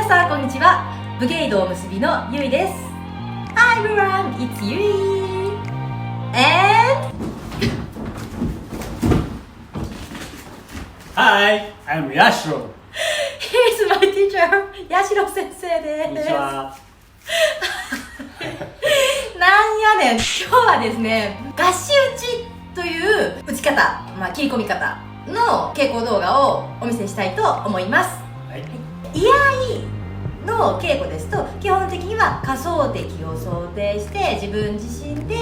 さんこんにちは。武芸道結びのゆいです。 Hi everyone, it's Yui and Hi, I'm Yashiro. here's my teacher 八代先生です。こんにちは。なんやねん。今日はですね、合詞打ちという打ち方、切り込み方の稽古動画をお見せしたいと思います。はい。居合の稽古ですと、基本的には仮想敵を想定して自分自身で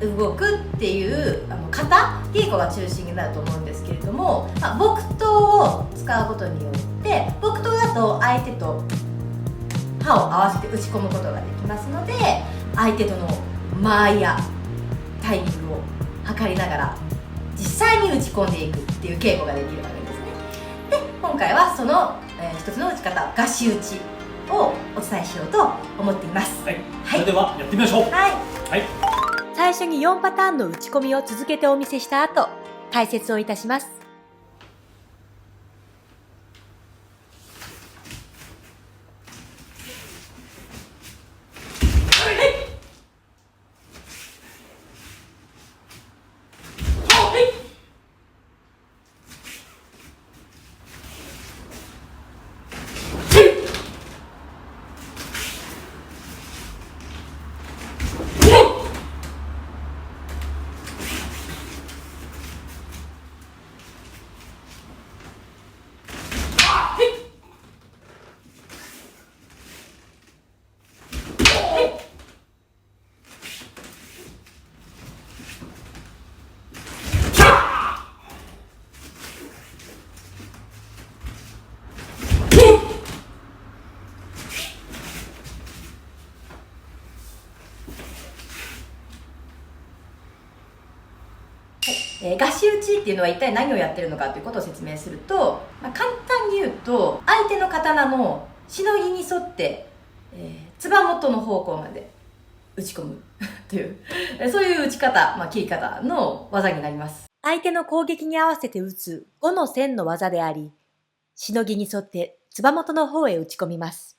動くっていう型稽古が中心になると思うんですけれども、木刀を使うことによって木刀だと相手と刃を合わせて打ち込むことができますので、相手との間合いやタイミングを測りながら実際に打ち込んでいくっていう稽古ができるわけですね。で、今回はその、一つの打ち方、合詞打ちをお伝えしようと思っています。はい。それではやってみましょう。はい、はい。最初に4パターンの打ち込みを続けてお見せした後、解説をいたします。合詞打ちっていうのは一体何をやってるのかということを説明すると、簡単に言うと相手の刀のしのぎに沿って、つば元の方向まで打ち込むというそういう打ち方、切り方の技になります。相手の攻撃に合わせて打つ5の線の技であり、しのぎに沿ってつば元の方へ打ち込みます。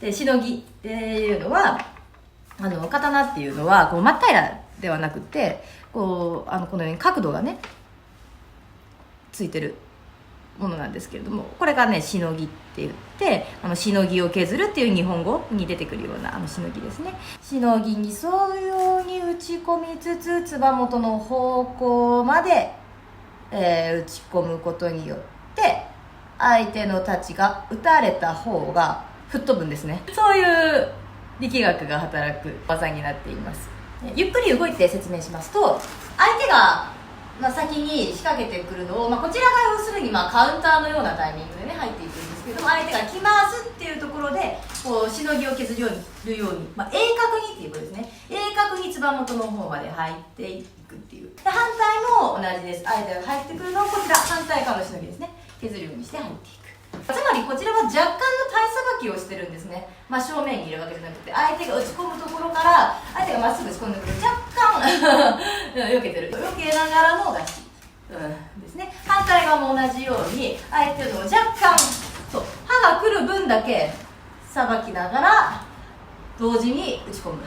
で、しのぎっていうのは刀っていうのは真っ平らではなくて、このように角度がねついてるものなんですけれども、これがねしのぎって言って、しのぎを削るっていう日本語に出てくるようなしのぎですね。しのぎに沿うように打ち込みつつつば元の方向まで、打ち込むことによって相手の太刀が打たれた方が吹っ飛ぶんですね。そういう力学が働く技になっています。ゆっくり動いて説明しますと、相手が、先に仕掛けてくるのを、こちらが要するにカウンターのようなタイミングでね入っていくんですけども、相手が来ますっていうところでこうしのぎを削るように、鋭角にっていうことですね。鋭角につば元の方まで入っていくっていう。で、反対も同じです。相手が入ってくるのをこちら反対側のしのぎですね、削るようにして入っていく。つまりこちらは若干の体さばきをしてるんですね。正面にいるわけじゃなくて、相手が打ち込むところから相手がまっすぐ打ち込んでくる、若干避けてる、避けながらの合詞、ですね。反対側も同じように相手の若干刃が来る分だけさばきながら同時に打ち込む。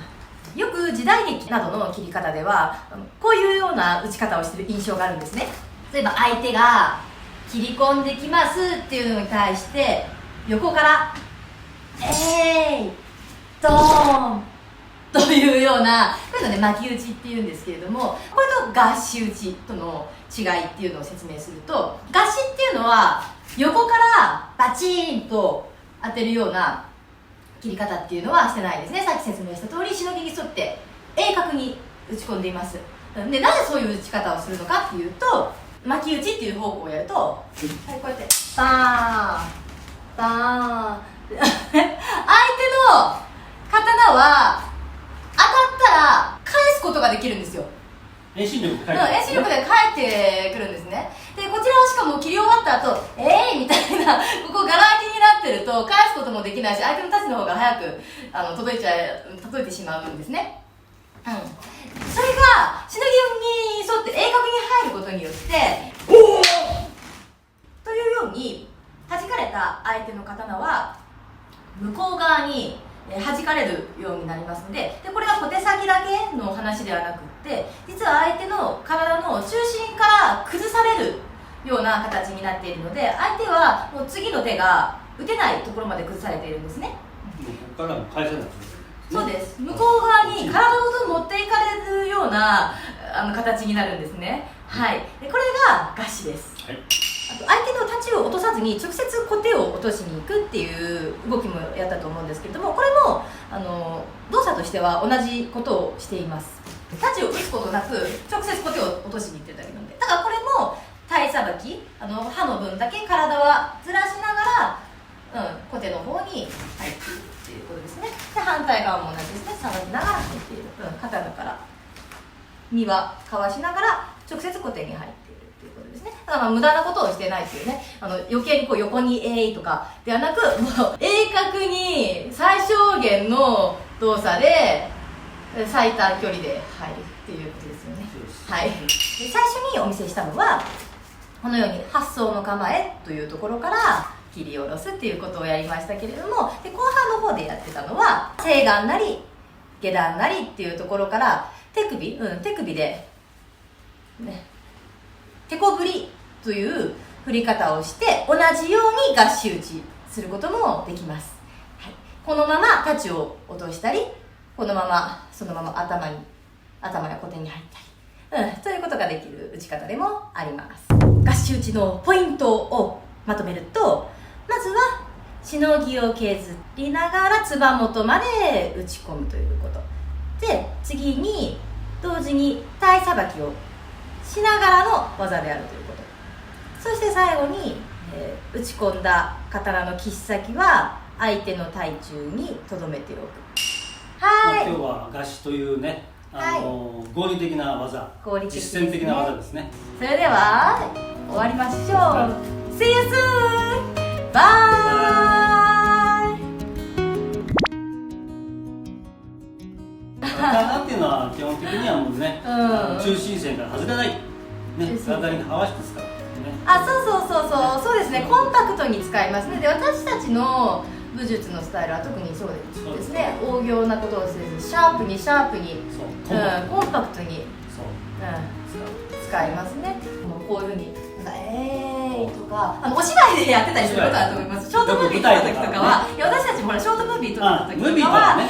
よく時代劇などの切り方ではこういうような打ち方をしている印象があるんですね。例えば相手が切り込んできますっていうのに対して横からドーンというような、こういうのね巻き打ちっていうんですけれども、これと合詞打ちとの違いっていうのを説明すると、合詞っていうのは横からバチーンと当てるような切り方っていうのはしてないですね。さっき説明した通りしのぎに沿って鋭角に打ち込んでいます。で、なぜそういう打ち方をするのかっていうと、巻き打ちっていう方向をやると、こうやってバーンバーン相手の刀は当たったら返すことができるんですよ。遠心力で遠心力で返ってくるんですね。で、こちらはしかも切り終わった後みたいな、ここガラ空きになってると返すこともできないし、相手の太刀の方が早く届いてしまうんですね。それがしのぎに沿って鋭角に入ることによってというように弾かれた相手の刀は向こう側に弾かれるようになりますので、これが小手先だけの話ではなくって、実は相手の体の中心から崩されるような形になっているので、相手はもう次の手が打てないところまで崩されているんですね。ここからも返せないですね。そうです。向こう側に体ごと持っていかれるような形になるんですね。はい。でこれが合掌です。はい。あと相手の太刀を落とさずに直接小手を落としに行くっていう動きもやったと思うんですけれども、これも動作としては同じことをしています。太刀を打つことなく直接小手を落としに行ってるだけなので、だからこれも体さばき、刃の分だけ体はずらしながら、小手の方に入っているっていうことですね。で反対側も同じですね。さばきながら入っている、刀から身はかわしながら直接小手に入っているっていうことですね。だから無駄なことをしてないっていうね、余計にこう横にとかではなく、もう鋭角に最小限の動作で最短距離で入るっていうことですよね。はい。で最初にお見せしたのはこのように八層の構えというところから切り下ろすっていうことをやりましたけれども、で後半の方でやってたのは正眼なり下段なりっていうところから手首で、ね、手こぶりという振り方をして同じように合掌打ちすることもできます。はい、このまま太刀を落としたり、このままそのまま頭や小手に入ったり、ということができる打ち方でもあります。合掌打ちのポイントをまとめると、まずはしのぎを削りながらつば元まで打ち込むということで、次に同時に体さばきをしながらの技であるということ、そして最後に、打ち込んだ刀の切っ先は相手の体中に留めておく。はい、今日は合掌というね、合理的な技、実践的な技ですね。それでは終わりましょう。See you soon! バイ。刀っていうのは基本的にはもうね、中心線から外れない、ね、体に合わせて使う、ね。そうですね。コンパクトに使いますね。で私たちの武術のスタイルは特にそうですね。大行なことをせずシャープにコンパクトに使いますね。もうこういうふうにとかお芝居でやってたりすることだと思います。ショートムービー撮った時とかは、私たちもショートムービー撮った時とかはあ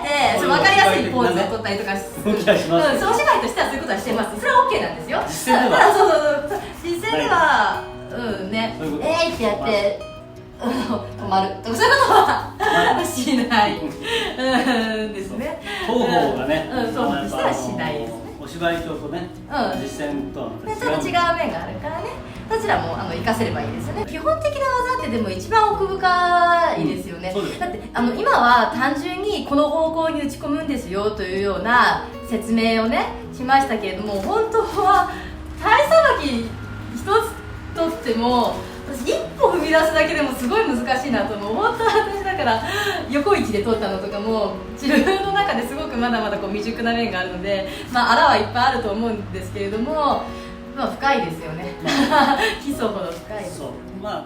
えて分かりやすいポーズを撮ったりとかする。お芝居としてはそういうことはしてます。それは OK なんですよ。実践ではってやって止まるとかそういうことはしないですね。方法がね、そうとしてはしないですね。お芝居調とね、実践とはちょっと違う面があるからね、どちらも活かせればいいですよね。基本的な技ってでも一番奥深いですよね。だって今は単純にこの方向に打ち込むんですよというような説明をねしましたけれども、本当は体さばき一つとっても私一歩踏み出すだけでもすごい難しいなと思う。本当は私だから横位置で取ったのとかも自分の中ですごくまだまだ未熟な面があるので、あらはいっぱいあると思うんですけれども、深いですよね。基礎ほど深いです。そう、だから